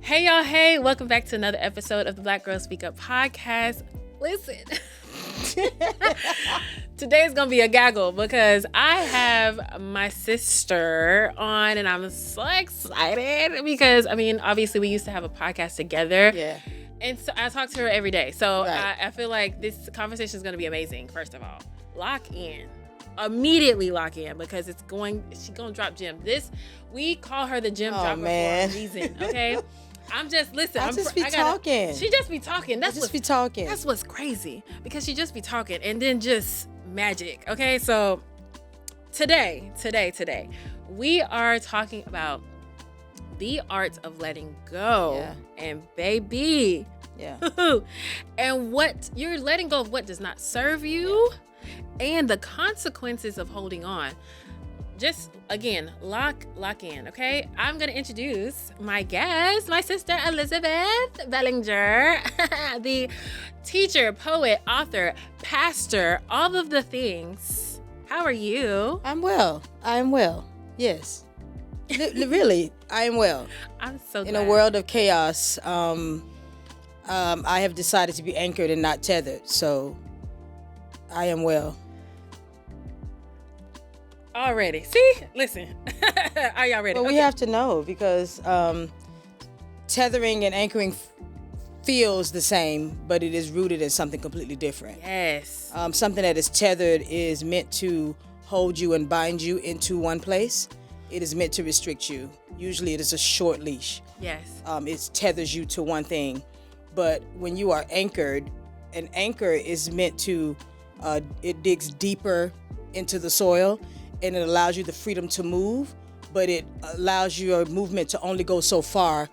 Hey y'all, hey, welcome back to another episode of the Black Girls Speak Up podcast. Listen, today's gonna be a gaggle because I have my sister on and I'm so excited because, obviously we used to have a podcast together. Yeah. And so I talk to her every day. So Right. I feel like this conversation is gonna be amazing, first of all. Lock in. Immediately lock in because she's gonna drop gem. We call her the gem dropper for a reason, okay? I'm just talking. She just be talking. That's what's crazy because she just be talking and then just magic. Okay, so today, we are talking about the art of letting go, and baby, and what you're letting go of what does not serve you, and the consequences of holding on. Just again, lock in, okay? I'm gonna introduce my guest, my sister Elizabeth Bellinger, the teacher, poet, author, pastor, all of the things. How are you? I'm well. Yes. Really, I am well. I'm so glad. In a world of chaos, I have decided to be anchored and not tethered. So I am well. Already. See? Listen. Are y'all ready? Well, we have to know because tethering and anchoring feels the same, but it is rooted in something completely different. Yes. Something that is tethered is meant to hold you and bind you into one place. It is meant to restrict you. Usually it is a short leash. Yes. It tethers you to one thing. But when you are anchored, an anchor is meant to, it digs deeper into the soil and it allows you the freedom to move, but it allows your movement to only go so far.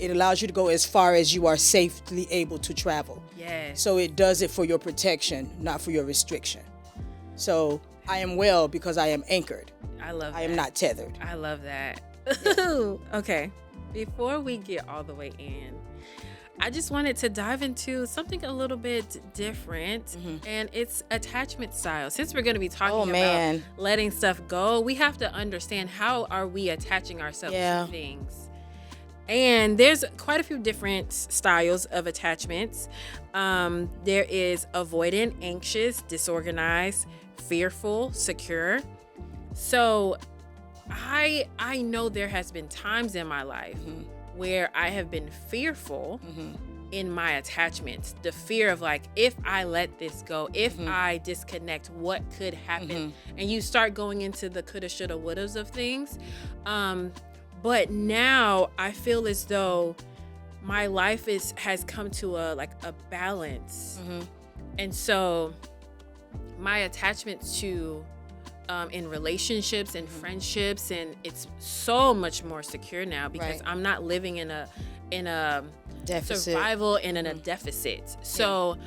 It allows you to go as far as you are safely able to travel. Yes. So it does it for your protection, not for your restriction. So I am well because I am anchored. I love that. I am not tethered. I love that. Okay. Before we get all the way in, I just wanted to dive into something a little bit different, and it's attachment style. Since we're going to be talking about letting stuff go, we have to understand how are we attaching ourselves to things. And there's quite a few different styles of attachments. There is avoidant, anxious, disorganized, fearful, secure. So I know there has been times in my life where I have been fearful in my attachments. The fear of like, if I let this go, if I disconnect, what could happen? And you start going into the coulda, shoulda, wouldas of things. But now I feel as though my life has come to a balance. And so my attachments to in relationships and friendships, and it's so much more secure now because I'm not living in a deficit. Survival and in a deficit. So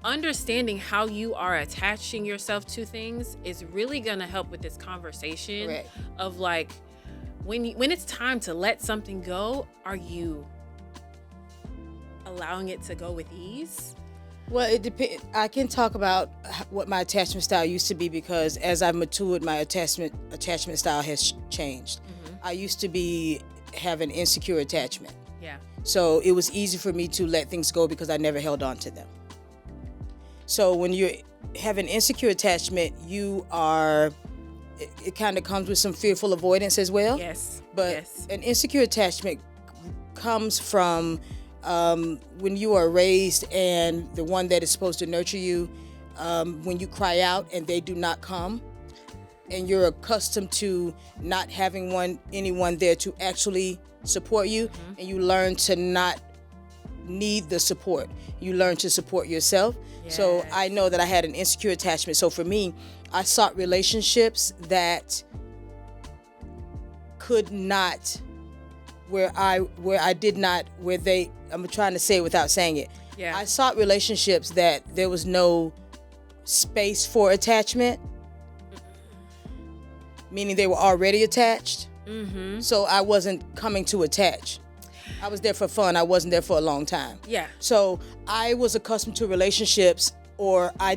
understanding how you are attaching yourself to things is really gonna help with this conversation of like when it's time to let something go, are you allowing it to go with ease? Well, it depends. I can talk about what my attachment style used to be because as I've matured, my attachment style has changed. I used to have an insecure attachment. Yeah. So it was easy for me to let things go because I never held on to them. So when you have an insecure attachment, it kind of comes with some fearful avoidance as well. Yes. But an insecure attachment comes from when you are raised and the one that is supposed to nurture you, when you cry out and they do not come, and you're accustomed to not having anyone there to actually support you, and you learn to not need the support. You learn to support yourself. Yes. So I know that I had an insecure attachment. So for me, I sought relationships that could not, I'm trying to say it without saying it. Yeah. I sought relationships that there was no space for attachment, meaning they were already attached. So I wasn't coming to attach. I was there for fun. I wasn't there for a long time. Yeah. So I was accustomed to relationships, I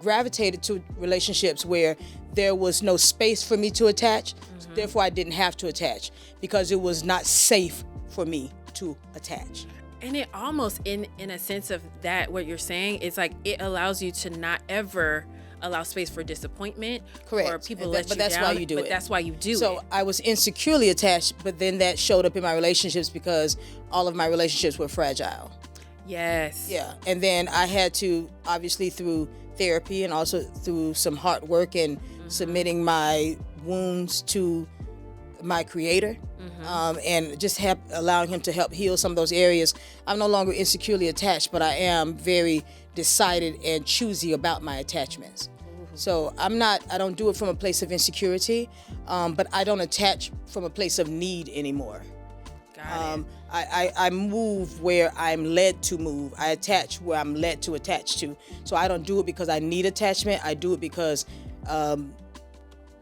gravitated to relationships where there was no space for me to attach. Therefore, I didn't have to attach because it was not safe for me to attach. And it almost, in a sense of that, what you're saying, it's like it allows you to not ever allow space for disappointment. Correct. Or people But let you that's down. why you do but it. that's why you do it. So I was insecurely attached, but then that showed up in my relationships because all of my relationships were fragile. Yes. Yeah. And then I had to, obviously through therapy and also through some hard work and submitting my wounds to my creator, and just allowing him to help heal some of those areas. I'm no longer insecurely attached, but I am very decided and choosy about my attachments. So I don't do it from a place of insecurity, but I don't attach from a place of need anymore. Got it. I move where I'm led to move. I attach where I'm led to attach to. So I don't do it because I need attachment. I do it because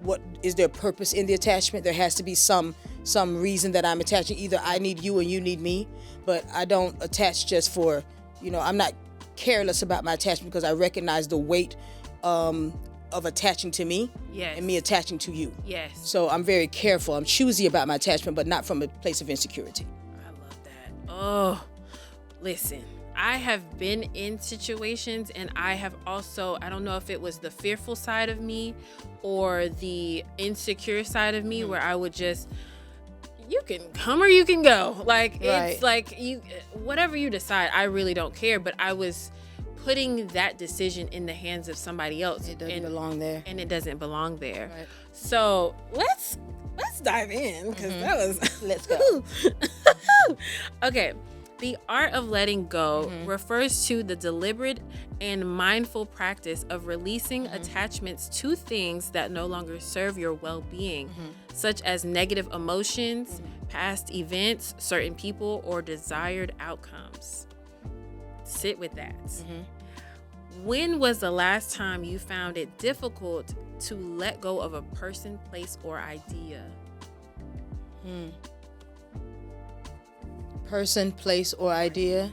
what is their purpose in the attachment? There has to be some reason that I'm attaching. Either I need you or you need me, but I don't attach just for, I'm not careless about my attachment because I recognize the weight of attaching to me and me attaching to you. Yes. So I'm very careful. I'm choosy about my attachment, but not from a place of insecurity. I love that. Oh, listen, I have been in situations, and I have also, I don't know if it was the fearful side of me or the insecure side of me, where I would just, you can come or you can go. Like, Right. it's like, whatever you decide, I really don't care. But I was putting that decision in the hands of somebody else. It doesn't belong there. And it doesn't belong there. Right. So let's dive in, because that was Let's go. Okay. The art of letting go refers to the deliberate and mindful practice of releasing attachments to things that no longer serve your well-being, such as negative emotions, past events, certain people, or desired outcomes. Sit with that. When was the last time you found it difficult to let go of a person, place, or idea? Person, place, or idea?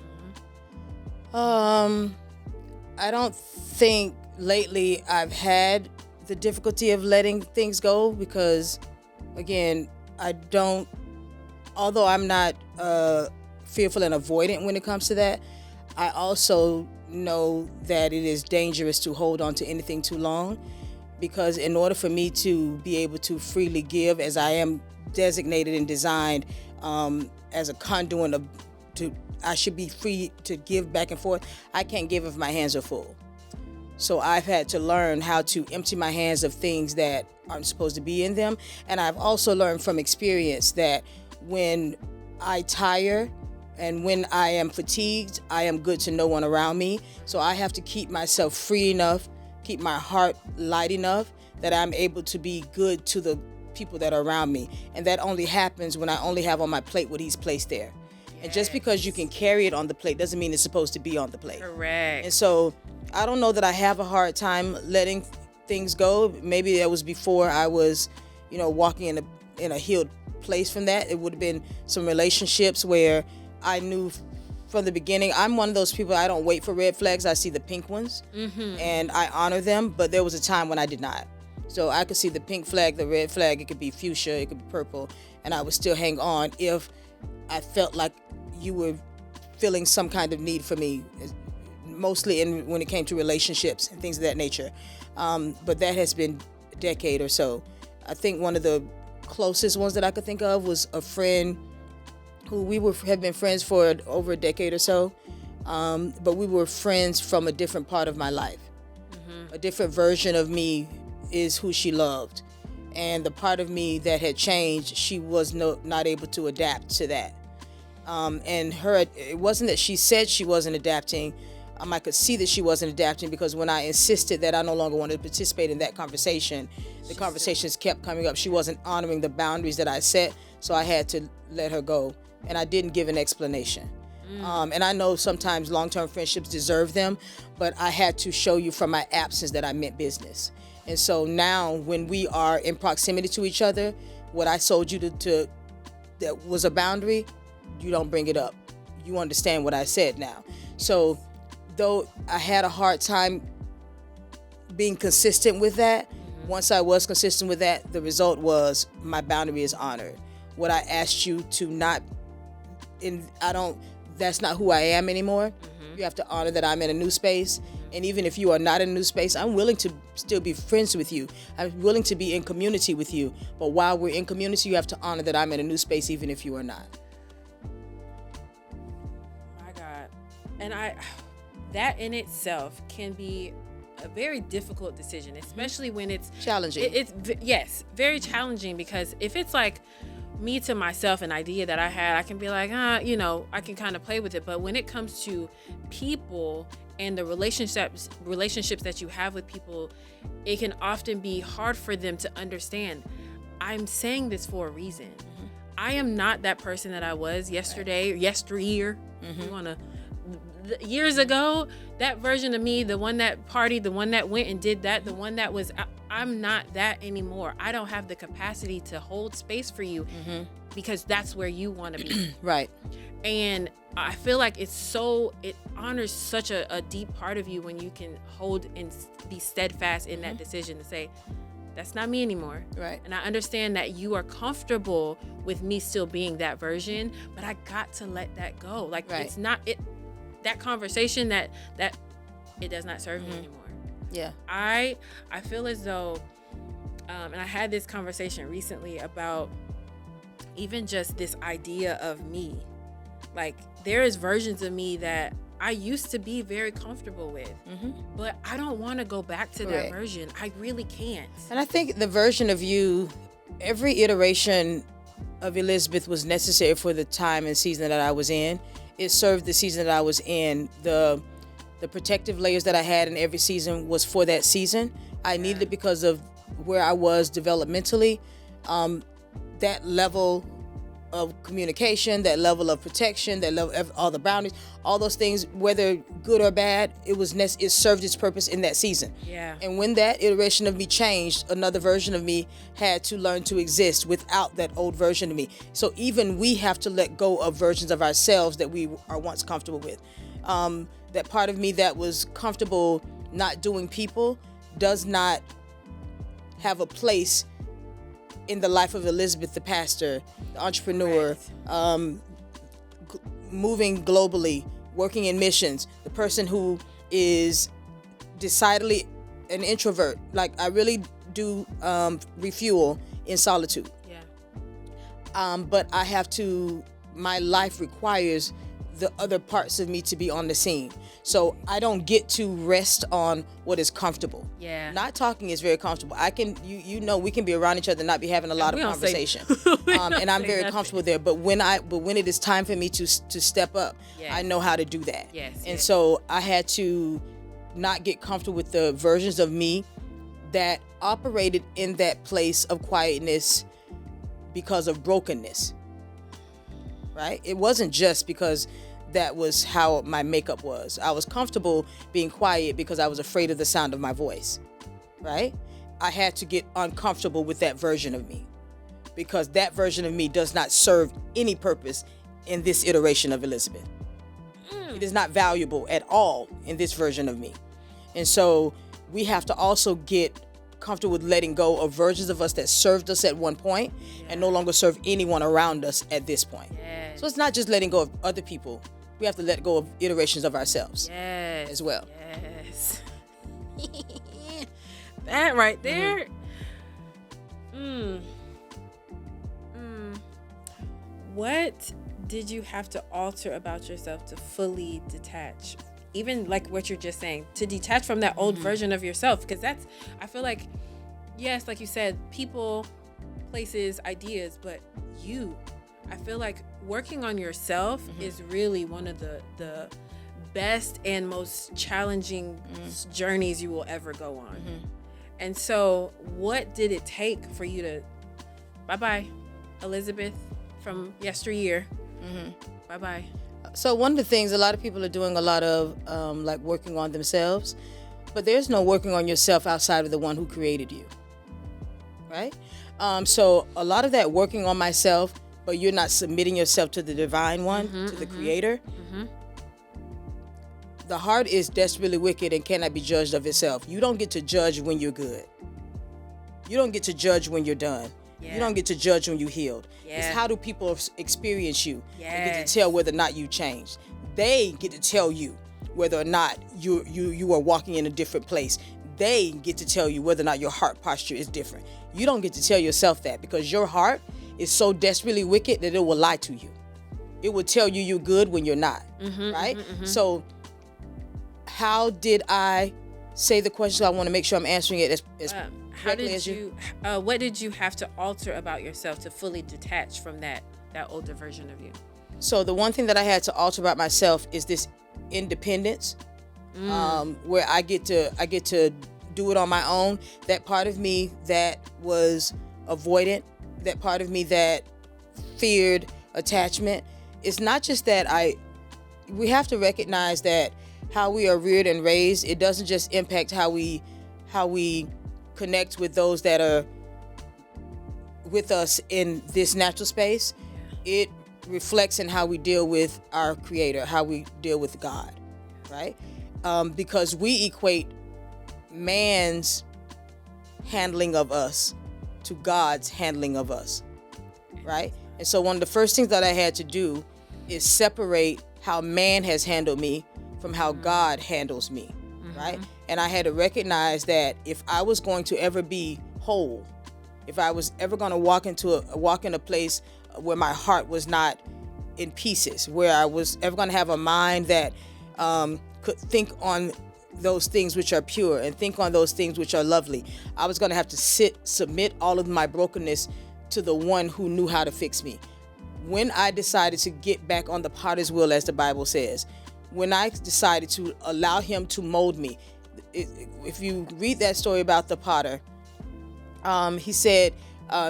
I don't think lately I've had the difficulty of letting things go because, again, although I'm not fearful and avoidant when it comes to that, I also know that it is dangerous to hold on to anything too long, because in order for me to be able to freely give, as I am designated and designed as a conduit I should be free to give back and forth. I can't give if my hands are full. So I've had to learn how to empty my hands of things that aren't supposed to be in them. And I've also learned from experience that when I tire and when I am fatigued, I am good to no one around me. So I have to keep myself free enough, keep my heart light enough that I'm able to be good to the people that are around me. And that only happens when I only have on my plate what he's placed there. Yes. And just because you can carry it on the plate doesn't mean it's supposed to be on the plate. Correct. And so I don't know that I have a hard time letting things go. Maybe that was before I was, walking in a healed place from that. It would have been some relationships where I knew from the beginning. I'm one of those people, I don't wait for red flags. I see the pink ones and I honor them. But there was a time when I did not. So I could see the pink flag, the red flag, it could be fuchsia, it could be purple, and I would still hang on if I felt like you were feeling some kind of need for me, mostly when it came to relationships and things of that nature. But that has been a decade or so. I think one of the closest ones that I could think of was a friend who have been friends for over a decade or so, but we were friends from a different part of my life. A different version of me is who she loved, and the part of me that had changed, she was not able to adapt to that. And it wasn't that she said she wasn't adapting. I could see that she wasn't adapting, because when I insisted that I no longer wanted to participate in that conversation, the conversations kept coming up. She wasn't honoring the boundaries that I set, so I had to let her go, and I didn't give an explanation. And I know sometimes long-term friendships deserve them, but I had to show you from my absence that I meant business. And so now when we are in proximity to each other, what I told you to that was a boundary, you don't bring it up. You understand what I said now. So though I had a hard time being consistent with that, Once I was consistent with that, the result was my boundary is honored. What I asked you to not, that's not who I am anymore. You have to honor that I'm in a new space. And even if you are not in a new space, I'm willing to still be friends with you. I'm willing to be in community with you. But while we're in community, you have to honor that I'm in a new space, even if you are not. My God. And that in itself can be a very difficult decision, especially when it's challenging. Yes, very challenging, because if it's like me to myself, an idea that I had, I can be like, I can kind of play with it. But when it comes to people and the relationships that you have with people, it can often be hard for them to understand. I'm saying this for a reason. I am not that person that I was yesterday, or yesteryear. Years ago, that version of me, the one that partied, the one that went and did that, the one that was, I'm not that anymore. I don't have the capacity to hold space for you because that's where you want to be. Right. And I feel like it honors such a deep part of you when you can hold and be steadfast in that decision to say, that's not me anymore. Right. And I understand that you are comfortable with me still being that version, but I got to let that go. Like, it's not that conversation that it does not serve me anymore. Yeah. I feel as though, and I had this conversation recently about even just this idea of me. Like, there is versions of me that I used to be very comfortable with, but I don't want to go back to that version. I really can't. And I think the version of you, every iteration of Elizabeth was necessary for the time and season that I was in. It served the season that I was in. The protective layers that I had in every season was for that season. I needed it because of where I was developmentally. That level of communication, that level of protection, that level of all the boundaries, all those things, whether good or bad, it served its purpose in that season. Yeah. And when that iteration of me changed, another version of me had to learn to exist without that old version of me. So even we have to let go of versions of ourselves that we are once comfortable with. That part of me that was comfortable not doing people does not have a place in the life of Elizabeth, the pastor, the entrepreneur, moving globally, working in missions, the person who is decidedly an introvert. Like, I really do refuel in solitude. Yeah. But my life requires the other parts of me to be on the scene. So I don't get to rest on what is comfortable. Yeah. Not talking is very comfortable. I can, we can be around each other and not be having a lot of conversation. And I'm very comfortable there. But when it is time for me to step up, I know how to do that. Yes. And so I had to not get comfortable with the versions of me that operated in that place of quietness because of brokenness. Right? It wasn't just because that was how my makeup was. I was comfortable being quiet because I was afraid of the sound of my voice. Right? I had to get uncomfortable with that version of me because that version of me does not serve any purpose in this iteration of Elizabeth. It is not valuable at all in this version of me. And so we have to also get comfortable with letting go of versions of us that served us at one point and no longer serve anyone around us at this point. So it's not just letting go of other people. We have to let go of iterations of ourselves as well. Yes. That right there. What did you have to alter about yourself to fully detach? Even like what you're just saying, to detach from that old version of yourself. Because I feel like, yes, like you said, people, places, ideas, but I feel like working on yourself is really one of the best and most challenging journeys you will ever go on. And so what did it take for you to, bye-bye, Elizabeth from yesteryear, bye-bye. So one of the things, a lot of people are doing a lot of like working on themselves, but there's no working on yourself outside of the one who created you, right? So a lot of that working on myself, but you're not submitting yourself to the divine one, to the creator. The heart is desperately wicked and cannot be judged of itself. You don't get to judge when you're good. You don't get to judge when you're done. Yeah. You don't get to judge when you healed. Yeah. It's how do people experience you. Yes. They get to tell whether or not you changed. They get to tell you whether or not you are walking in a different place. They get to tell you whether or not your heart posture is different. You don't get to tell yourself that, because your heart is so desperately wicked that it will lie to you. It will tell you you're good when you're not, right? So how did I say the question? So I want to make sure I'm answering it as how did you what did you have to alter about yourself to fully detach from that older version of you? So the one thing that I had to alter about myself is this independence, where I get to do it on my own. That part of me that was avoidant, that part of me that feared attachment. It's not just that we have to recognize that how we are reared and raised, it doesn't just impact how we connect with those that are with us in this natural space. It reflects in how we deal with our Creator, how we deal with God, right? Because we equate man's handling of us to God's handling of us, right? And so one of the first things that I had to do is separate how man has handled me from how God handles me, right? And I had to recognize that if I was going to ever be whole, if I was ever going to walk in a place where my heart was not in pieces, where I was ever going to have a mind that could think on those things which are pure and think on those things which are lovely, I was going to have to submit all of my brokenness to the one who knew how to fix me. When I decided to get back on the potter's wheel, as the Bible says, when I decided to allow him to mold me, if you read that story about the potter, he said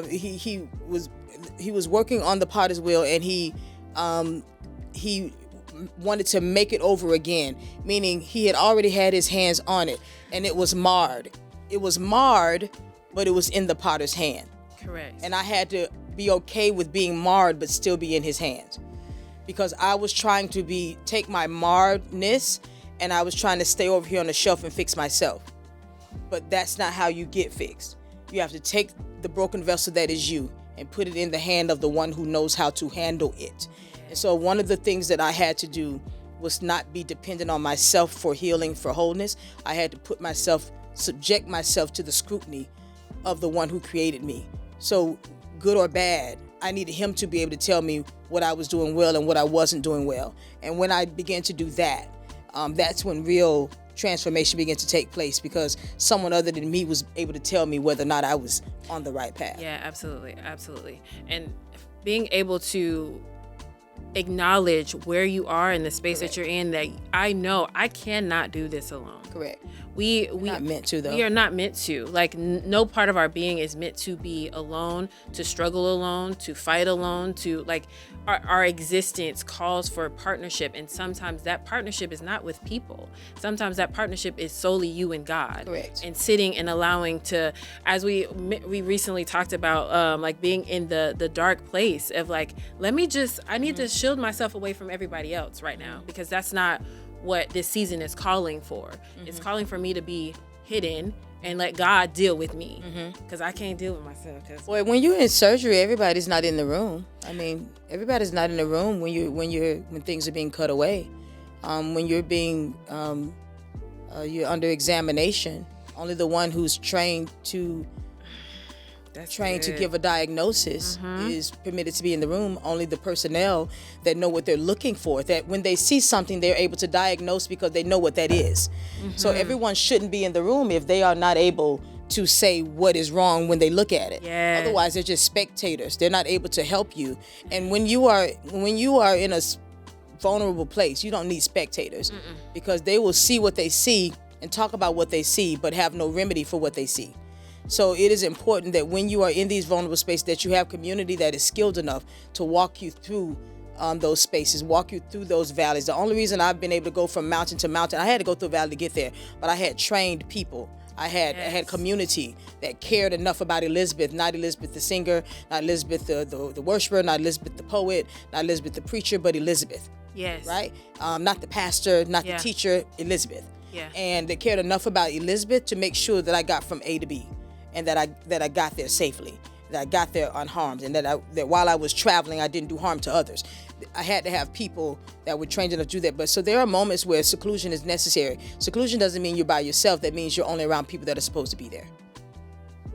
he was working on the potter's wheel, and he wanted to make it over again, meaning he had already had his hands on it, and it was marred. It was marred, but it was in the potter's hand. Correct. And I had to be okay with being marred, but still be in his hands, because I was trying to take my marredness, and I was trying to stay over here on the shelf and fix myself. But that's not how you get fixed. You have to take the broken vessel that is you and put it in the hand of the one who knows how to handle it. And so one of the things that I had to do was not be dependent on myself for healing, for wholeness. I had to subject myself to the scrutiny of the one who created me. So good or bad, I needed him to be able to tell me what I was doing well and what I wasn't doing well. And when I began to do that, that's when real transformation began to take place, because someone other than me was able to tell me whether or not I was on the right path. Yeah, absolutely. And being able to acknowledge where you are in the space Correct. that you're in, that I know I cannot do this alone. Correct. We not meant to, though. We are not meant to. Like, no part of our being is meant to be alone, to struggle alone, to fight alone, to like our existence calls for partnership. And sometimes that partnership is not with people. Sometimes that partnership is solely you and God. Correct. And sitting and allowing to, as we recently talked about, like being in the dark place of like, I need to shield myself away from everybody else right now, because that's not what this season is calling for. It's calling for me to be hidden and let God deal with me, because I can't deal with myself. Boy, when you're in surgery, everybody's not in the room. I mean, everybody's not in the room when things are being cut away. When you're being you're under examination, only the one who's trained to give a diagnosis is permitted to be in the room. Only the personnel that know what they're looking for, that when they see something, they're able to diagnose because they know what that is. So everyone shouldn't be in the room if they are not able to say what is wrong when they look at it. Yes. Otherwise, they're just spectators. They're not able to help you. And when you are in a vulnerable place, you don't need spectators, because they will see what they see and talk about what they see, but have no remedy for what they see. So it is important that when you are in these vulnerable spaces, that you have community that is skilled enough to walk you through those spaces, walk you through those valleys. The only reason I've been able to go from mountain to mountain, I had to go through a valley to get there, but I had trained people. I had community that cared enough about Elizabeth, not Elizabeth the singer, not Elizabeth the worshiper, not Elizabeth the poet, not Elizabeth the preacher, but Elizabeth. Yes. Right? Not the pastor, not the teacher, Elizabeth. Yeah. And they cared enough about Elizabeth to make sure that I got from A to B. and that I got there safely, that I got there unharmed, and that while I was traveling, I didn't do harm to others. I had to have people that were trained enough to do that. But so there are moments where seclusion is necessary. Seclusion doesn't mean you're by yourself. That means you're only around people that are supposed to be there.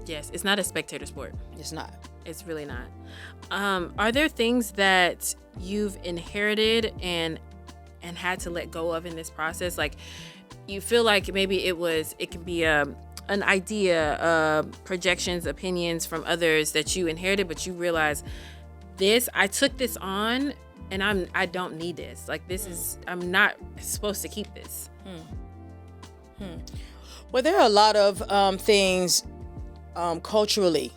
Yes, it's not a spectator sport. It's not. It's really not. Are there things that you've inherited and had to let go of in this process? Like, you feel like maybe it can be an idea, projections, opinions from others that you inherited, but you realize I took this on and I don't need this. Like, I'm not supposed to keep this. Well, there are a lot of things culturally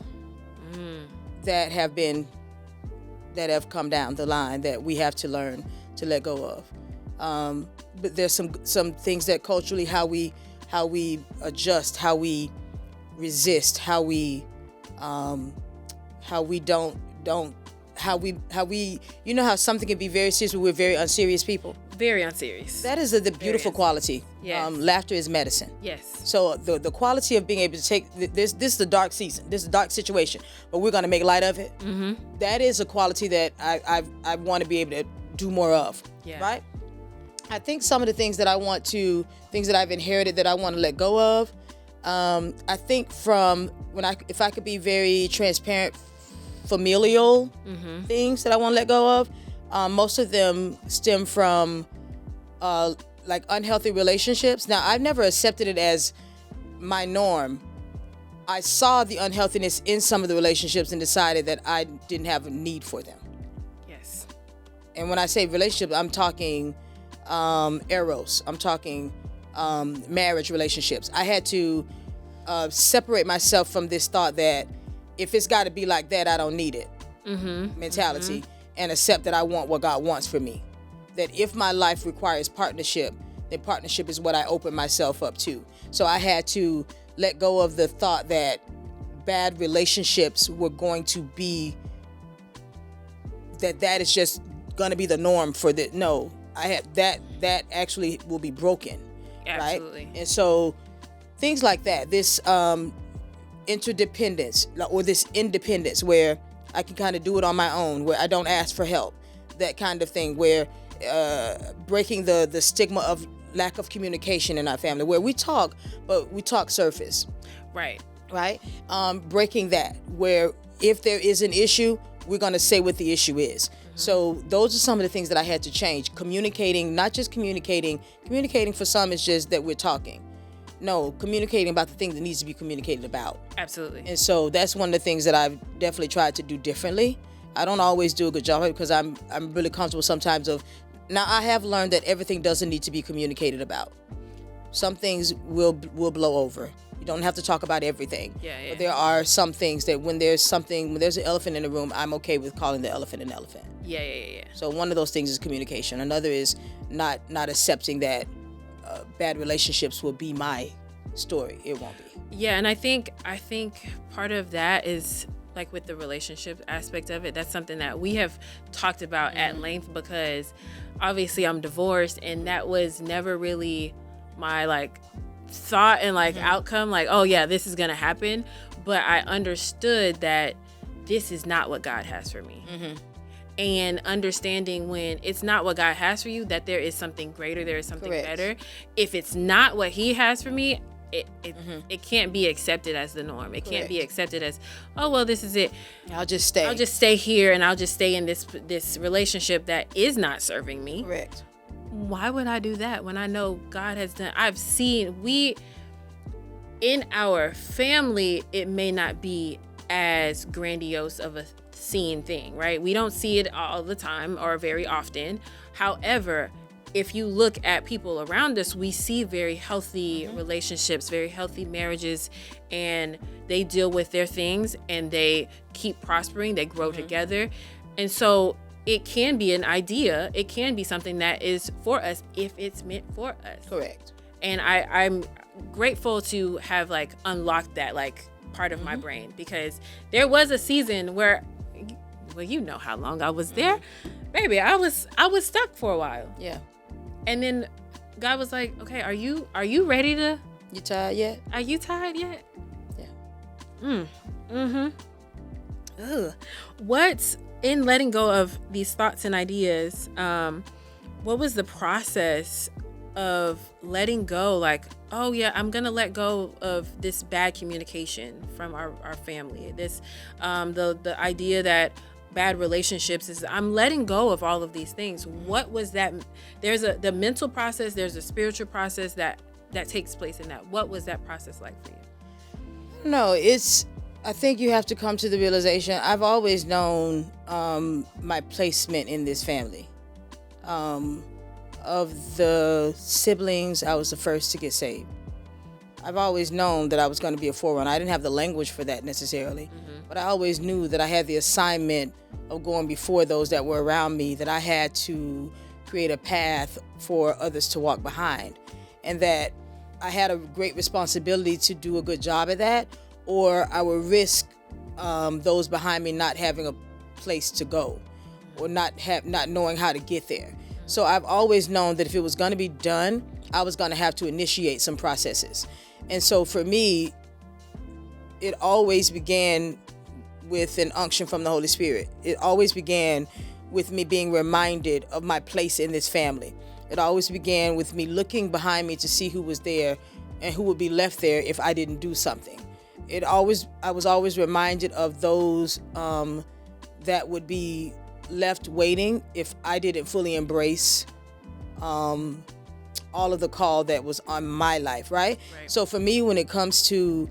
that have come down the line that we have to learn to let go of. But there's some things that culturally, how we adjust, how we resist, how we don't you know how something can be very serious, but we're very unserious people. Very unserious. That is the beautiful quality. Yes. Laughter is medicine. Yes. So the quality of being able to take this is a dark season, this is a dark situation, but we're going to make light of it. Mm-hmm. That is a quality that I want to be able to do more of. Yeah. Right. I think some of the things that things that I've inherited that I want to let go of. I think from if I could be very transparent, familial things that I want to let go of. Most of them stem from like unhealthy relationships. Now, I've never accepted it as my norm. I saw the unhealthiness in some of the relationships and decided that I didn't have a need for them. Yes. And when I say relationship, I'm talking eros. I'm talking marriage relationships. I had to separate myself from this thought that if it's got to be like that, I don't need it mentality, and accept that I want what God wants for me. That if my life requires partnership, then partnership is what I open myself up to. So I had to let go of the thought that bad relationships were going to be, that is just going to be the norm for the, no, I had that actually will be broken. Absolutely. Right? And so things like that, this interdependence or this independence where I can kind of do it on my own, where I don't ask for help, that kind of thing, where breaking the stigma of lack of communication in our family, where we talk, but we talk surface. Right. Breaking that, where if there is an issue, we're going to say what the issue is. So those are some of the things that I had to change. Communicating, not just communicating for some is just that we're talking. No, communicating about the thing that needs to be communicated about. Absolutely. And so that's one of the things that I've definitely tried to do differently. I don't always do a good job because I'm really comfortable sometimes of, now I have learned that everything doesn't need to be communicated about. Some things will blow over. You don't have to talk about everything. Yeah. But there are some things that when there's an elephant in the room, I'm okay with calling the elephant an elephant. Yeah. So one of those things is communication. Another is not accepting that bad relationships will be my story. It won't be. Yeah, and I think part of that is like with the relationship aspect of it. That's something that we have talked about at length, because obviously I'm divorced, and that was never really my like thought and like outcome, like, oh yeah, this is gonna happen. But I understood that this is not what God has for me. And understanding when it's not what God has for you, that there is something greater, there is something better. If it's not what He has for me, it can't be accepted as the norm. It can't be accepted as, oh well, this is it. I'll just stay here, and I'll just stay in this relationship that is not serving me. Correct. Why would I do that when I know God has done? I've seen in our family, it may not be as grandiose of a seen thing, right? We don't see it all the time or very often. However, if you look at people around us, we see very healthy relationships, very healthy marriages, and they deal with their things and they keep prospering, they grow together. And so it can be an idea, it can be something that is for us if it's meant for us. Correct. And I'm grateful to have like unlocked that like part of my brain, because there was a season where, well, you know how long I was there, baby. I was stuck for a while. Yeah. And then God was like, okay, are you ready to? You tired yet? Are you tired yet? Yeah. Ugh. What's in letting go of these thoughts and ideas? What was the process of letting go? Like, oh yeah, I'm gonna let go of this bad communication from our family. This, the idea that bad relationships is, I'm letting go of all of these things. What was that? There's the mental process. There's a spiritual process that takes place in that. What was that process like for you? No, I think you have to come to the realization. I've always known my placement in this family. Of the siblings, I was the first to get saved. I've always known that I was going to be a forerunner. I didn't have the language for that necessarily, but I always knew that I had the assignment of going before those that were around me, that I had to create a path for others to walk behind, and that I had a great responsibility to do a good job at that, or I would risk those behind me not having a place to go, or not knowing how to get there. So I've always known that if it was going to be done, I was going to have to initiate some processes. And so for me, it always began with an unction from the Holy Spirit. It always began with me being reminded of my place in this family. It always began with me looking behind me to see who was there and who would be left there if I didn't do something. I was always reminded of those that would be left waiting if I didn't fully embrace all of the call that was on my life, right? So for me, when it comes to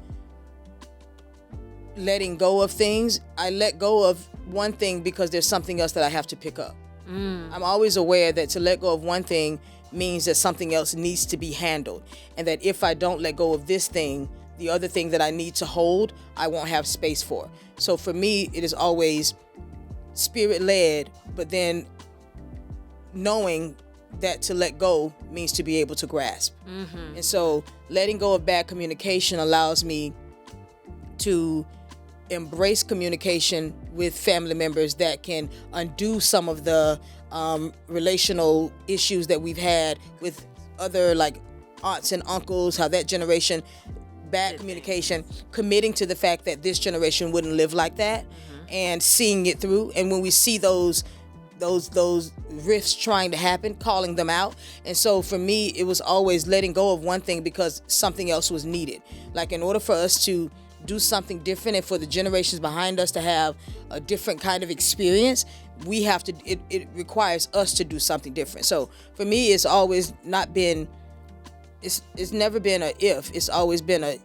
letting go of things, I let go of one thing because there's something else that I have to pick up. I'm always aware that to let go of one thing means that something else needs to be handled, and that if I don't let go of this thing, the other thing that I need to hold, I won't have space for. So for me, it is always Spirit-led, but then knowing that to let go means to be able to grasp. And so letting go of bad communication allows me to embrace communication with family members that can undo some of the relational issues that we've had with other, like, aunts and uncles, how that generation, bad communication, committing to the fact that this generation wouldn't live like that, and seeing it through. And when we see those rifts trying to happen, calling them out. And so for me, it was always letting go of one thing because something else was needed. Like, in order for us to do something different and for the generations behind us to have a different kind of experience, we have to, it requires us to do something different. So for me, it's always not been, it's never been a if, it's always been a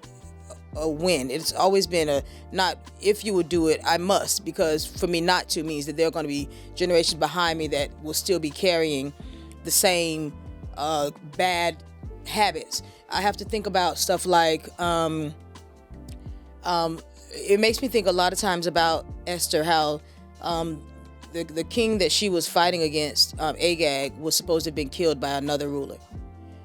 when. It's always been a, not if you would do it, I must, because for me not to means that there are going to be generations behind me that will still be carrying the same bad habits. I have to think about stuff like, it makes me think a lot of times about Esther, how the king that she was fighting against, Agag, was supposed to have been killed by another ruler.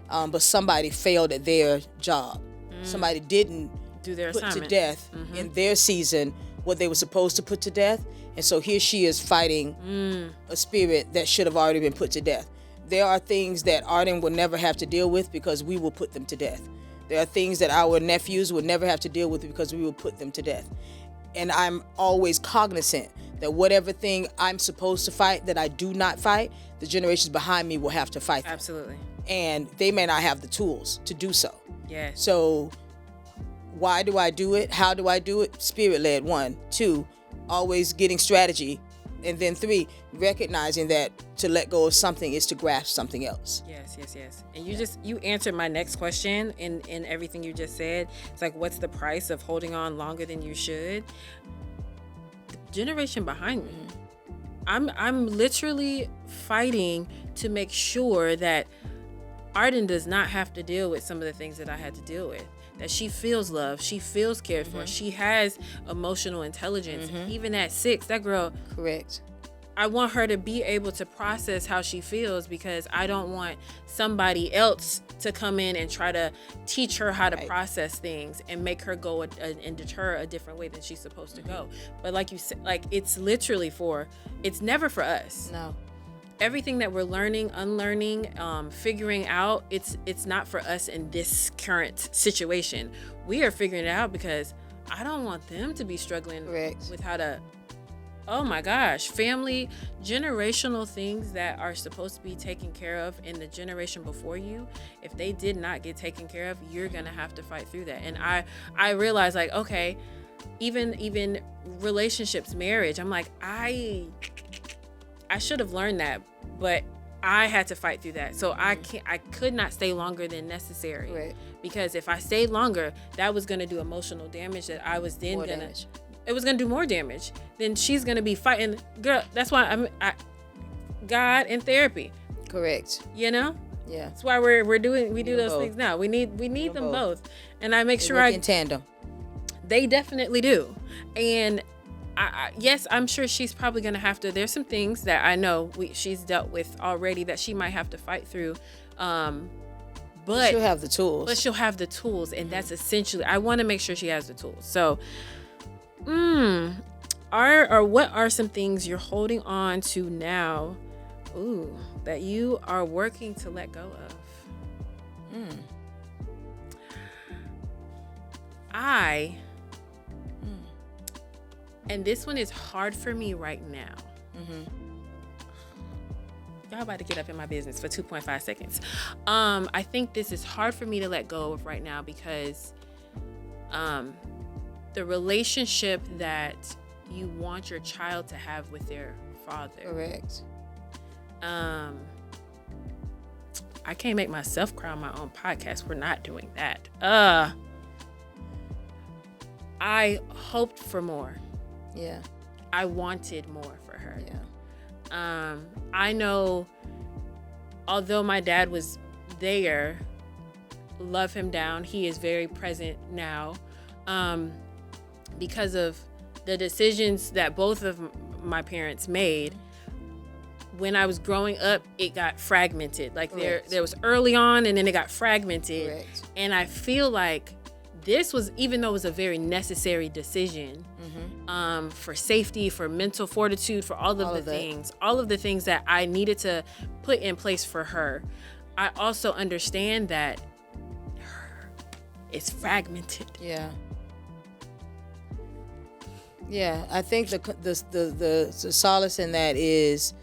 But somebody failed at their job. Somebody didn't Do their put assignment to death in their season what they were supposed to put to death. And so here she is fighting a spirit that should have already been put to death. There are things that Arden will never have to deal with because we will put them to death. There are things that our nephews would never have to deal with because we will put them to death. And I'm always cognizant that whatever thing I'm supposed to fight that I do not fight, the generations behind me will have to fight them. Absolutely. And they may not have the tools to do so. Yes. So why do I do it? How do I do it? Spirit-led, 1. 2, always getting strategy. And then 3, recognizing that to let go of something is to grasp something else. Yes. And you answered my next question in everything you just said. It's like, what's the price of holding on longer than you should? The generation behind me. I'm literally fighting to make sure that Arden does not have to deal with some of the things that I had to deal with. That she feels loved, she feels cared for, she has emotional intelligence. Even at 6, that girl. Correct. I want her to be able to process how she feels, because I don't want somebody else to come in and try to teach her how to process things and make her go and deter a different way than she's supposed to go. But like you said, like, it's literally it's never for us. No. Everything that we're learning, unlearning, figuring out, it's not for us in this current situation. We are figuring it out because I don't want them to be struggling Correct. with how to, oh my gosh, family, generational things that are supposed to be taken care of in the generation before you. If they did not get taken care of, you're going to have to fight through that. And I realized, like, okay, even relationships, marriage, I'm like, I should have learned that, but I had to fight through that. So I could not stay longer than necessary. Right. Because if I stayed longer, that was going to do emotional damage that I was then going to, it was going to do more damage. Then she's going to be fighting. Girl, that's why God and therapy. Correct. You know? Yeah. That's why we do those both. things now. We need them both. And I make sure work in tandem. They definitely do. And yes, I'm sure she's probably going to have to, there's some things that I know she's dealt with already that she might have to fight through. But she'll have the tools. But she'll have the tools. And that's essentially, I want to make sure she has the tools. So, what are some things you're holding on to now, that you are working to let go of? And this one is hard for me right now. Y'all about to get up in my business for 2.5 seconds. I think this is hard for me to let go of right now because the relationship that you want your child to have with their father. Correct. I can't make myself cry on my own podcast. We're not doing that. I hoped for more. Yeah. I wanted more for her. Yeah. I know, although my dad was there, love him down, he is very present now, because of the decisions that both of my parents made. When I was growing up, it got fragmented. Like there was early on, and then it got fragmented. Correct. And I feel like this was, even though it was a very necessary decision, for safety, for mental fortitude, for all of the things that I needed to put in place for her, I also understand that it's fragmented. Yeah. Yeah, I think the solace in that is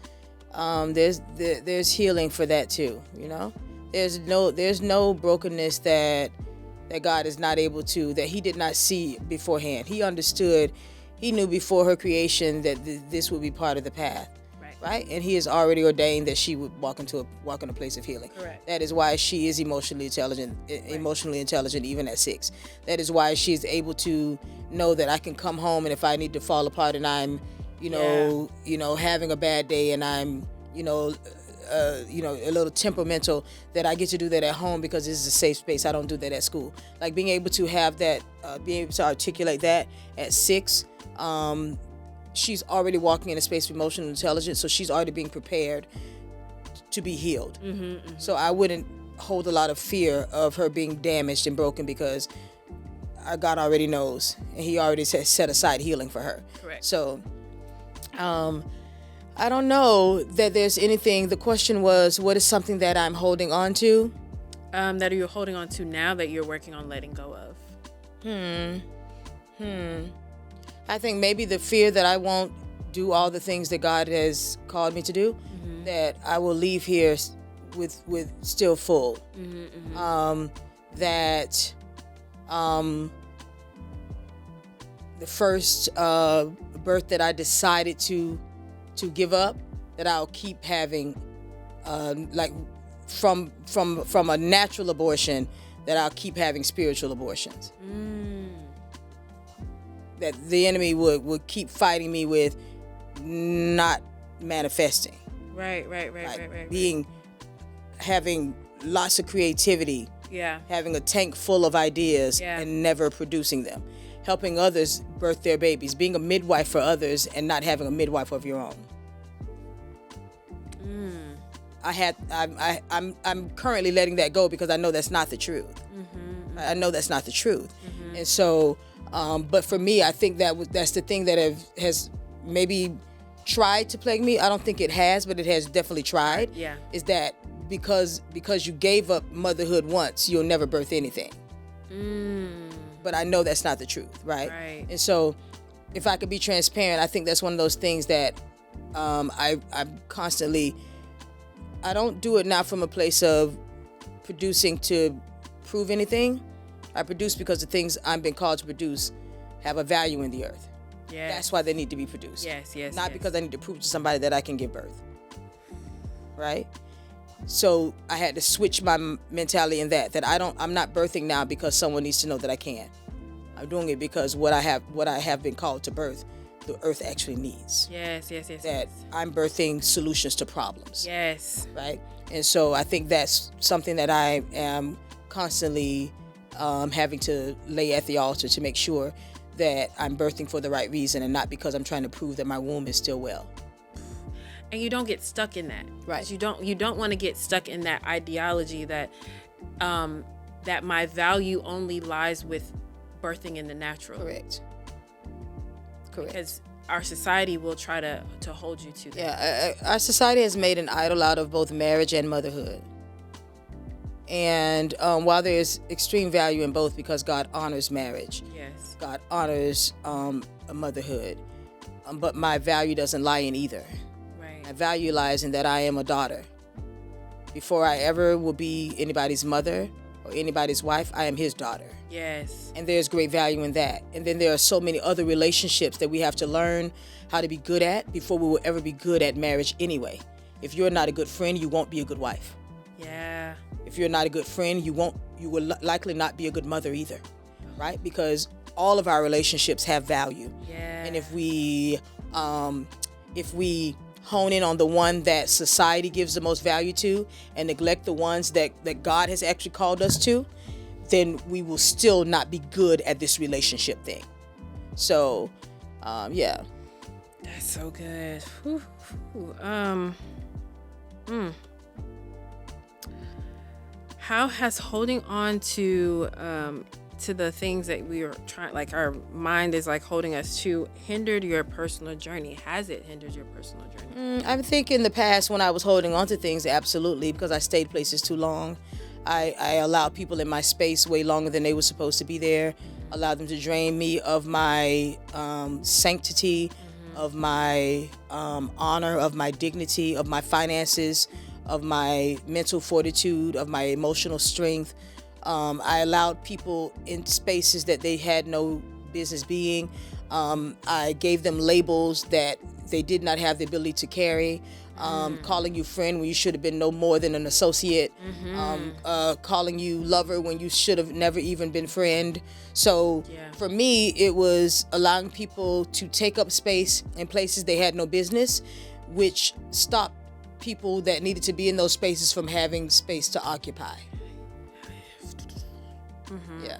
there's healing for that too. You know, there's no brokenness that God is not able to, that He did not see beforehand. He understood. He knew before her creation that this would be part of the path, right? And He has already ordained that she would walk in a place of healing. Correct. That is why she is emotionally intelligent even at 6. That is why she is able to know that I can come home, and if I need to fall apart and I'm, having a bad day and I'm, a little temperamental, that I get to do that at home because this is a safe space. I don't do that at school. Like being able to have that, being able to articulate that at 6. She's already walking in a space of emotional intelligence, so she's already being prepared to be healed. So I wouldn't hold a lot of fear of her being damaged and broken because God already knows, and He already set aside healing for her. Correct. So, I don't know that there's anything. The question was, what is something that I'm holding on to? That you're holding on to now that you're working on letting go of. I think maybe the fear that I won't do all the things that God has called me to do, that I will leave here with still full. That the first birth that I decided to give up, that I'll keep having, like from a natural abortion, that I'll keep having spiritual abortions. That the enemy would keep fighting me with not manifesting. Right. Having lots of creativity. Yeah. Having a tank full of ideas and never producing them. Helping others birth their babies. Being a midwife for others and not having a midwife of your own. I'm currently letting that go because I know that's not the truth. I know that's not the truth. And so, but for me, I think that's the thing that has maybe tried to plague me. I don't think it has, but it has definitely tried. Yeah. Is that because you gave up motherhood once, you'll never birth anything. but I know that's not the truth, right? Right. And so if I could be transparent, I think that's one of those things that I'm constantly, I don't do it now from a place of producing to prove anything. I produce because the things I'm being called to produce have a value in the earth. Yes. That's why they need to be produced. Yes. Not because I need to prove to somebody that I can give birth. Right? So I had to switch my mentality in that I'm not birthing now because someone needs to know that I can. I'm doing it because what I have been called to birth, the earth actually needs. Yes. That I'm birthing solutions to problems. Yes. Right? And so I think that's something that I am constantly having to lay at the altar to make sure that I'm birthing for the right reason and not because I'm trying to prove that my womb is still well. And you don't get stuck in that. Right. You don't want to get stuck in that ideology that that my value only lies with birthing in the natural. Correct. Because our society will try to hold you to that. Yeah, our society has made an idol out of both marriage and motherhood. And while there's extreme value in both because God honors marriage, yes, God honors a motherhood, but my value doesn't lie in either. Right. My value lies in that I am a daughter. Before I ever will be anybody's mother or anybody's wife, I am his daughter. Yes. And there's great value in that. And then there are so many other relationships that we have to learn how to be good at before we will ever be good at marriage anyway. If you're not a good friend, you won't be a good wife. Yeah. If you're not a good friend, you will likely not be a good mother either, right? Because all of our relationships have value. Yeah. And if we hone in on the one that society gives the most value to and neglect the ones that God has actually called us to, then we will still not be good at this relationship thing. So, yeah. That's so good. How has holding on to the things that we are trying, like our mind is like holding us to, hindered your personal journey? Has it hindered your personal journey? I think in the past when I was holding on to things, absolutely, because I stayed places too long. I allowed people in my space way longer than they were supposed to be there, allowed them to drain me of my sanctity, of my honor, of my dignity, of my finances, of my mental fortitude, of my emotional strength. I allowed people in spaces that they had no business being. I gave them labels that they did not have the ability to carry. Calling you friend when you should have been no more than an associate. Calling you lover when you should have never even been friend. So for me, it was allowing people to take up space in places they had no business, which stopped people that needed to be in those spaces from having space to occupy. Yeah.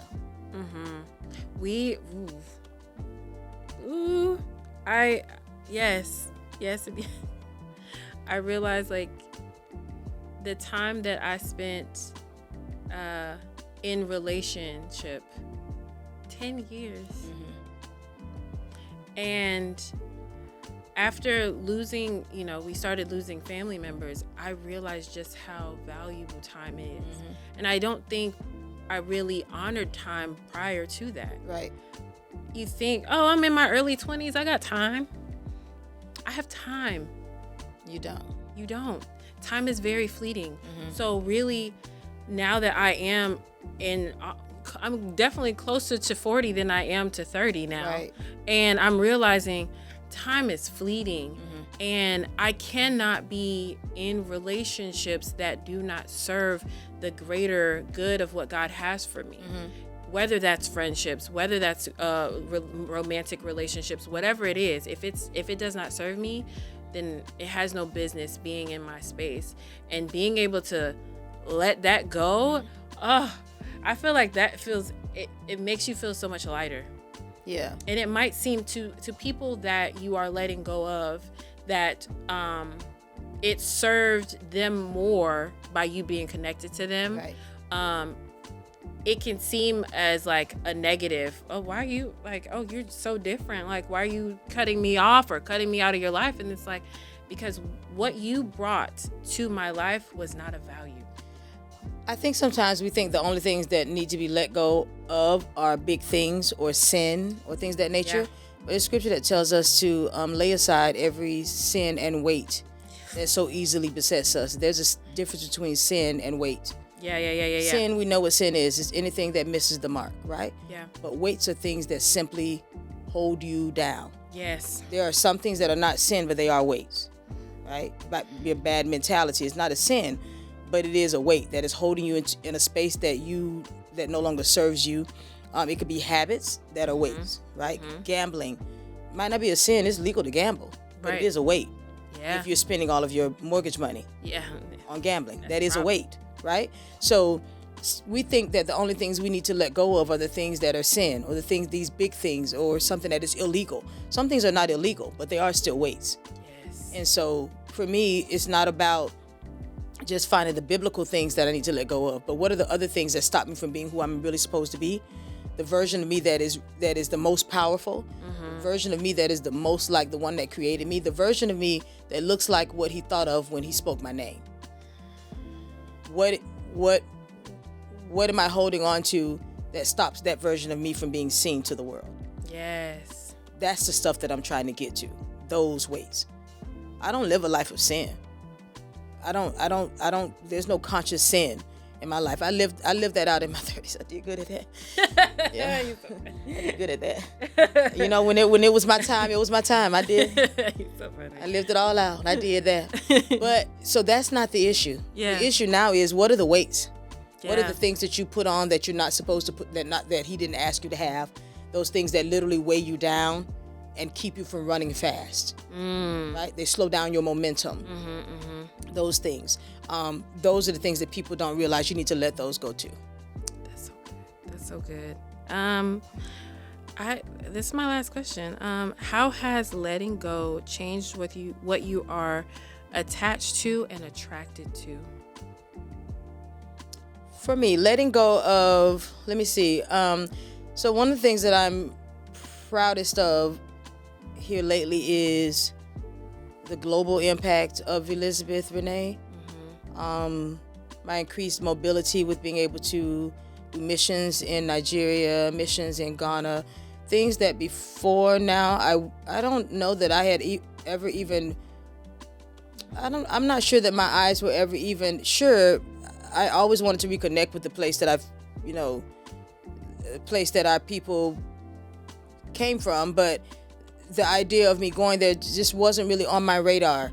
Yes. I realized like the time that I spent in relationship, 10 years. And after losing, we started losing family members, I realized just how valuable time is. And I don't think I really honored time prior to that. Right. You think, oh, I'm in my early 20s, I got time. I have time. You don't. You don't. Time is very fleeting. So really, now that I am I'm definitely closer to 40 than I am to 30 now. Right. And I'm realizing time is fleeting. And I cannot be in relationships that do not serve the greater good of what God has for me. Whether that's friendships, whether that's romantic relationships, whatever it is, if it does not serve me, then it has no business being in my space. And being able to let that go, I feel like that it makes you feel so much lighter. Yeah. And it might seem to people that you are letting go of that it served them more by you being connected to them. Right. It can seem as like a negative. Oh, why are you like, oh, you're so different. Like, why are you cutting me off or cutting me out of your life? And it's like, because what you brought to my life was not of value. I think sometimes we think the only things that need to be let go of are big things or sin or things of that nature. Yeah. But there's scripture that tells us to lay aside every sin and weight that so easily besets us. There's a difference between sin and weight. Yeah. Sin, we know what sin is. It's anything that misses the mark, right? Yeah. But weights are things that simply hold you down. Yes. There are some things that are not sin, but they are weights, right? Might be a bad mentality. It's not a sin, but it is a weight that is holding you in a space that no longer serves you. It could be habits that are weights, right? Gambling might not be a sin. It's legal to gamble, but Right. it is a weight. Yeah. If you're spending all of your mortgage money Yeah. on gambling, That's that is a problem. weight, right? So we think that the only things we need to let go of are the things that are sin, or these big things, or something that is illegal. Some things are not illegal, but they are still weights. Yes. And so for me, it's not about just finding the biblical things that I need to let go of, but what are the other things that stop me from being who I'm really supposed to be? The version of me that is the most powerful, the version of me that is the most like the one that created me, the version of me that looks like what he thought of when he spoke my name. What am I holding on to that stops that version of me from being seen to the world? Yes. That's the stuff that I'm trying to get to. Those ways. I don't live a life of sin. I don't, there's no conscious sin in my life. I lived that out in my 30s. I did good at that. Yeah. You're so funny. I did good at that. You know, when it was my time, it was my time. I did. You're so funny. I lived it all out. I did that. But so that's not the issue. Yeah. The issue now is, what are the weights? What are Yeah. the things that you put on that you're not supposed to put, that he didn't ask you to have? Those things that literally weigh you down and keep you from running fast. Right? They slow down your momentum. Those things. Those are the things that people don't realize you need to let those go too. That's so good. That's so good. This is my last question. How has letting go changed what you are attached to and attracted to? For me, letting go of, let me see. So one of the things that I'm proudest of here lately is the global impact of Elizabeth Rene. My increased mobility with being able to do missions in Nigeria, missions in Ghana, things that before now I don't know that I had ever even. I'm not sure that my eyes were ever even sure. I always wanted to reconnect with the place that the place that our people came from, but the idea of me going there just wasn't really on my radar.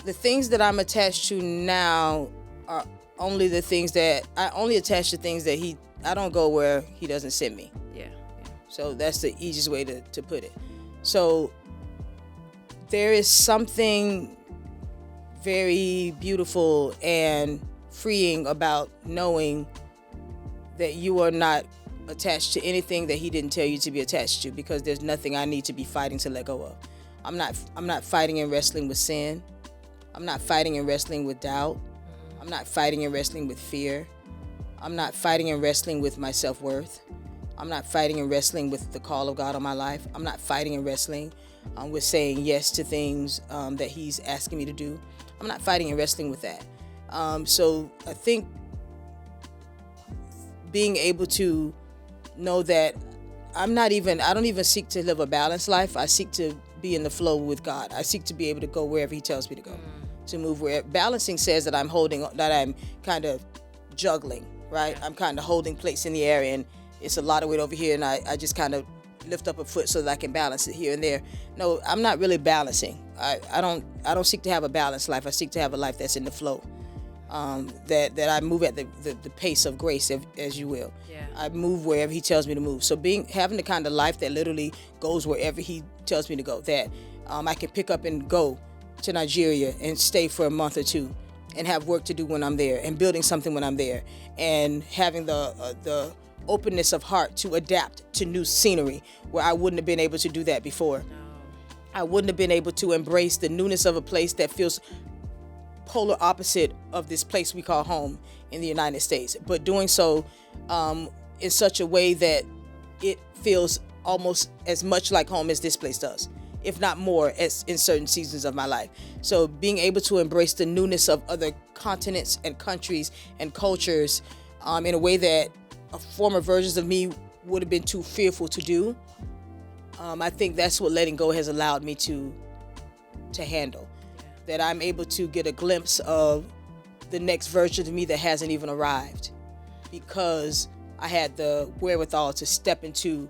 The things that I'm attached to now are only the things that I only attach to things that I don't go where he doesn't send me. Yeah. So that's the easiest way to put it. So there is something very beautiful and freeing about knowing that you are not attached to anything that he didn't tell you to be attached to, because there's nothing I need to be fighting to let go of. I'm not fighting and wrestling with sin. I'm not fighting and wrestling with doubt. I'm not fighting and wrestling with fear. I'm not fighting and wrestling with my self-worth. I'm not fighting and wrestling with the call of God on my life. I'm not fighting and wrestling with saying yes to things that he's asking me to do. I'm not fighting and wrestling with that. So I think being able to know that I don't even seek to live a balanced life. I seek to be in the flow with God. I seek to be able to go wherever he tells me to go, to move where. Balancing says that I'm kind of juggling, right? I'm kind of holding plates in the air, and it's a lot of weight over here, and I just kind of lift up a foot so that I can balance it here and there. No, I'm not really balancing. I don't seek to have a balanced life. I seek to have a life that's in the flow. That I move at the pace of grace, as you will. Yeah. I move wherever he tells me to move. So having the kind of life that literally goes wherever he tells me to go, that I can pick up and go to Nigeria and stay for a month or two and have work to do when I'm there, and building something when I'm there, and having the openness of heart to adapt to new scenery where I wouldn't have been able to do that before. No. I wouldn't have been able to embrace the newness of a place that feels polar opposite of this place we call home in the United States, but doing so in such a way that it feels almost as much like home as this place does. if not more, as in certain seasons of my life. So being able to embrace the newness of other continents and countries and cultures in a way that former versions of me would have been too fearful to do, I think that's what letting go has allowed me to handle. That I'm able to get a glimpse of the next version of me that hasn't even arrived, because I had the wherewithal to step into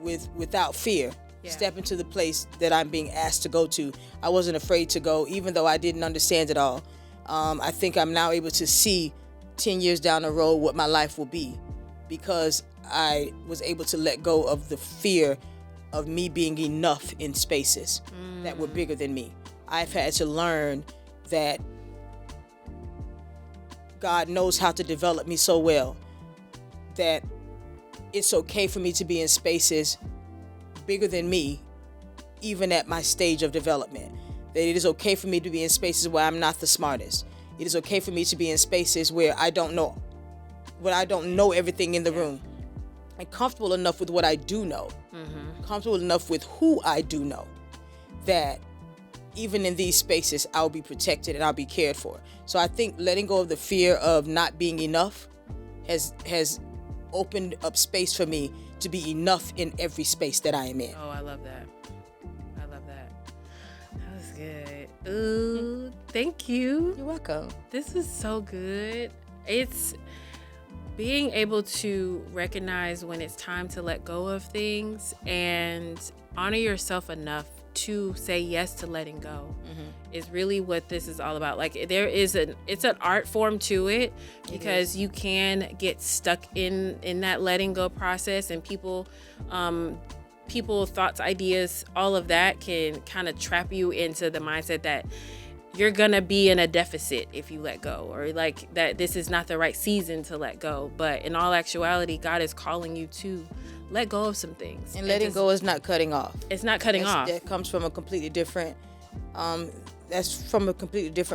without fear. Step into the place that I'm being asked to go to. I wasn't afraid to go, even though I didn't understand it all. I think I'm now able to see 10 years down the road what my life will be, because I was able to let go of the fear of me being enough in spaces that were bigger than me. I've had to learn that God knows how to develop me so well that it's okay for me to be in spaces bigger than me, even at my stage of development. That it is okay for me to be in spaces where I'm not the smartest. It is okay for me to be in spaces where I don't know everything in the room. I'm comfortable enough with what I do know, comfortable enough with who I do know, that even in these spaces, I'll be protected and I'll be cared for. So I think letting go of the fear of not being enough has opened up space for me to be enough in every space that I am in. Oh, I love that. I love that. That was good. Ooh, thank you. You're welcome. This was so good. It's being able to recognize when it's time to let go of things and honor yourself enough to say yes to letting go is really what this is all about. Like it's an art form to it, because you can get stuck in that letting go process, and people thoughts, ideas, all of that can kind of trap you into the mindset that you're gonna be in a deficit if you let go, or like that this is not the right season to let go. But in all actuality, God is calling you to let go of some things. And letting go is not cutting off. It's not cutting off. That comes from a completely different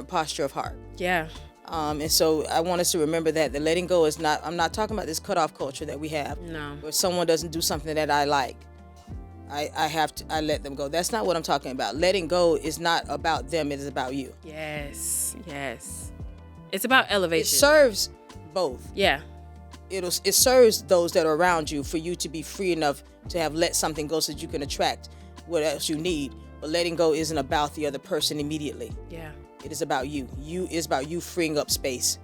posture of heart. Yeah. And so I want us to remember that the letting go is not, I'm not talking about this cutoff culture that we have. No. Where someone doesn't do something that I like, I let them go. That's not what I'm talking about. Letting go is not about them, it is about you. Yes. It's about elevation. It serves both. Yeah. It serves those that are around you for you to be free enough to have let something go so that you can attract what else you need. But letting go isn't about the other person immediately. Yeah. It is about you. It's about you freeing up space.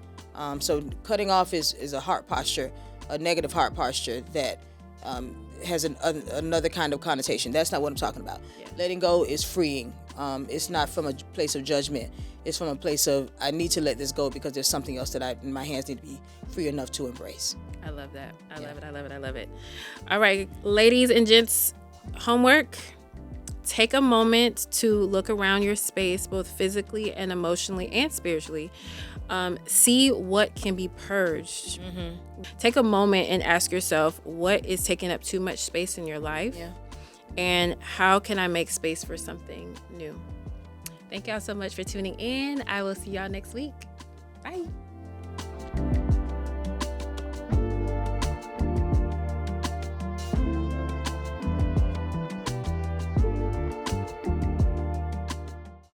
So cutting off is a heart posture, a negative heart posture that has another kind of connotation. That's not what I'm talking about. Yeah. Letting go is freeing. It's not from a place of judgment. It's from a place of, I need to let this go because there's something else that my hands need to be free enough to embrace. I love that. I love it. All right, ladies and gents, homework. Take a moment to look around your space, both physically and emotionally and spiritually. See what can be purged. Take a moment and ask yourself, what is taking up too much space in your life? Yeah. And how can I make space for something new? Thank y'all so much for tuning in. I will see y'all next week. Bye.